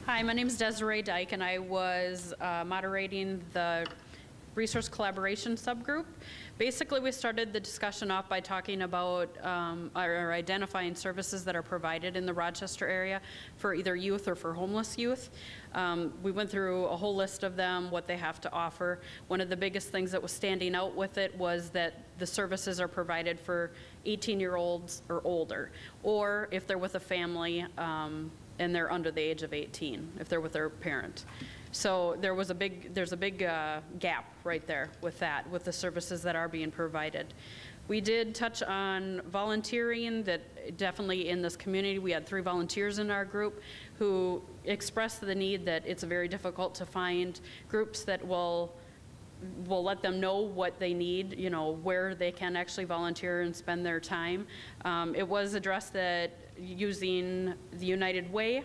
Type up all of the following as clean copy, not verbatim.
Hi, my name is Desiree Dyke, and I was moderating the resource collaboration subgroup. Basically, we started the discussion off by talking about or identifying services that are provided in the Rochester area for either youth or for homeless youth. We went through a whole list of them, what they have to offer. One of the biggest things that was standing out with it was that the services are provided for 18-year-olds or older, or if they're with a family and they're under the age of 18, if they're with their parent. So there's a big gap right there with that, with the services that are being provided. We did touch on volunteering, that definitely in this community, we had 3 volunteers in our group who expressed the need that it's very difficult to find groups that will let them know what they need, you know, where they can actually volunteer and spend their time. It was addressed that using the United Way,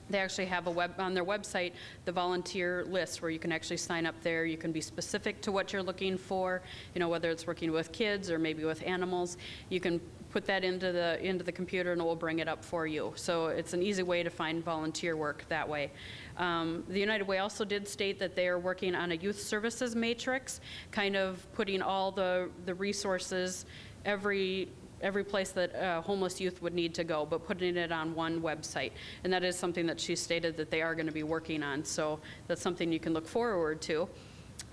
they actually have on their website the volunteer list where you can actually sign up there. You can be specific to what you're looking for, you know, whether it's working with kids or maybe with animals. You can put that into the computer and it will bring it up for you. So it's an easy way to find volunteer work that way. The United Way also did state that they are working on a youth services matrix, kind of putting all the resources, every place that homeless youth would need to go, but putting it on one website. And that is something that she stated that they are going to be working on. So that's something you can look forward to.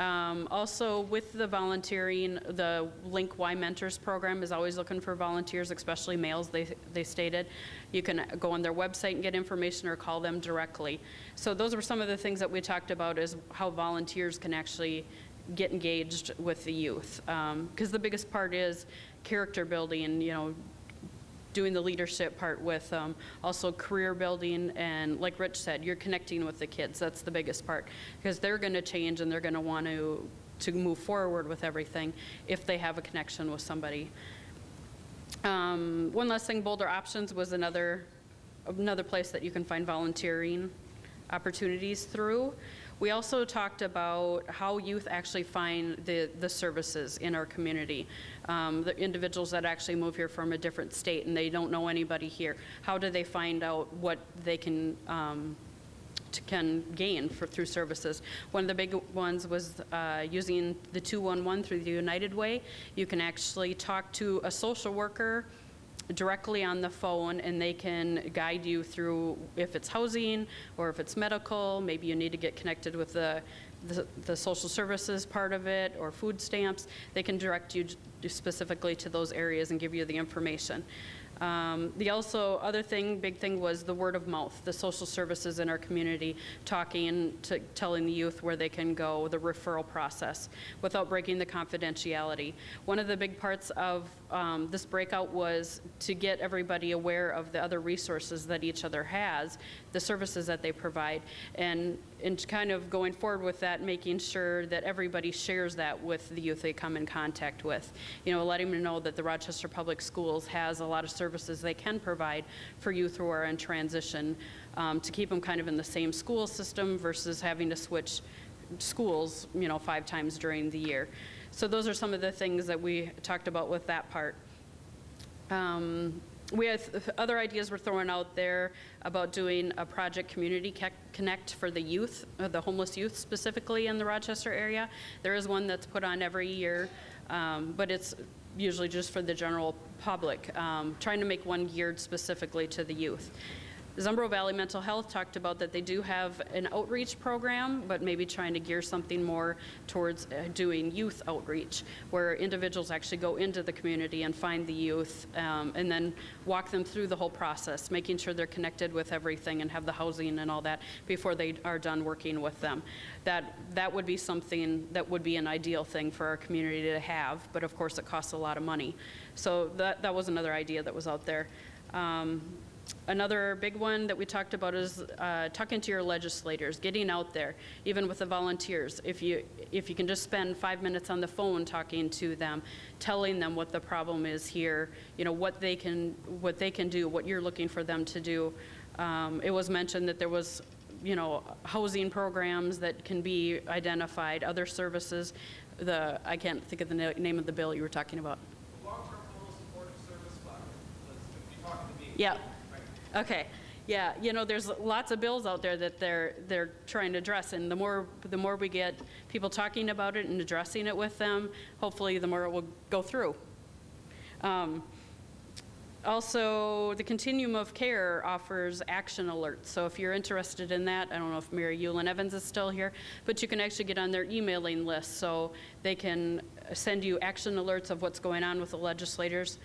Also, with the volunteering, the Link Y Mentors program is always looking for volunteers, especially males, they stated. You can go on their website and get information or call them directly. So those were some of the things that we talked about, is how volunteers can actually get engaged with the youth. Because the biggest part is character building, you know, doing the leadership part with also career building, and like Rich said, you're connecting with the kids. That's the biggest part, because they're going to change and they're going to want to move forward with everything if they have a connection with somebody. One last thing, Boulder Options was another place that you can find volunteering opportunities through. We also talked about how youth actually find the services in our community. The individuals that actually move here from a different state and they don't know anybody here, how do they find out what they can gain through services? One of the big ones was using the 211 through the United Way. You can actually talk to a social worker directly on the phone, and they can guide you through if it's housing or if it's medical. Maybe you need to get connected with the social services part of it, or food stamps. They can direct you specifically to those areas and give you the information. Big thing was the word of mouth, the social services in our community, telling the youth where they can go, the referral process, without breaking the confidentiality. One of the big parts of this breakout was to get everybody aware of the other resources that each other has, the services that they provide, and kind of going forward with that, making sure that everybody shares that with the youth they come in contact with. You know, letting them know that the Rochester Public Schools has a lot of services they can provide for youth who are in transition, to keep them kind of in the same school system versus having to switch schools, you know, 5 times during the year. So those are some of the things that we talked about with that part. We had other ideas were thrown out there about doing a project Community Connect for the youth, the homeless youth specifically in the Rochester area. There is one that's put on every year, but it's usually just for the general public, trying to make one geared specifically to the youth. Zumbro Valley Mental Health talked about that they do have an outreach program, but maybe trying to gear something more towards doing youth outreach, where individuals actually go into the community and find the youth, and then walk them through the whole process, making sure they're connected with everything and have the housing and all that before they are done working with them. That would be something that would be an ideal thing for our community to have, but of course it costs a lot of money. So that was another idea that was out there. Another big one that we talked about is talking to your legislators, getting out there, even with the volunteers. If you can just spend 5 minutes on the phone talking to them, telling them what the problem is here, you know, what they can do, what you're looking for them to do. It was mentioned that there was, you know, housing programs that can be identified, other services. I can't think of the name of the bill you were talking about. Long-term total supportive service fund. You're talking to me. Yeah. Okay. Yeah, you know, there's lots of bills out there that they're trying to address, and the more we get people talking about it and addressing it with them, hopefully the more it will go through. Also, the Continuum of Care offers action alerts. So if you're interested in that, I don't know if Mary Yulin Evans is still here, but you can actually get on their emailing list so they can send you action alerts of what's going on with the legislators.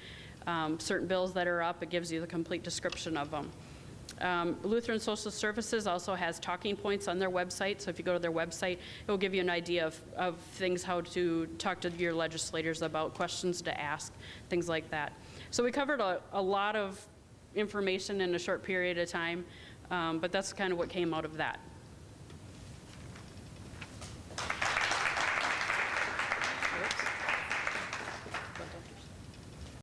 Certain bills that are up, it gives you the complete description of them. Lutheran Social Services also has talking points on their website, so if you go to their website, it will give you an idea of things, how to talk to your legislators about questions to ask, things like that. So we covered a lot of information in a short period of time, but that's kind of what came out of that.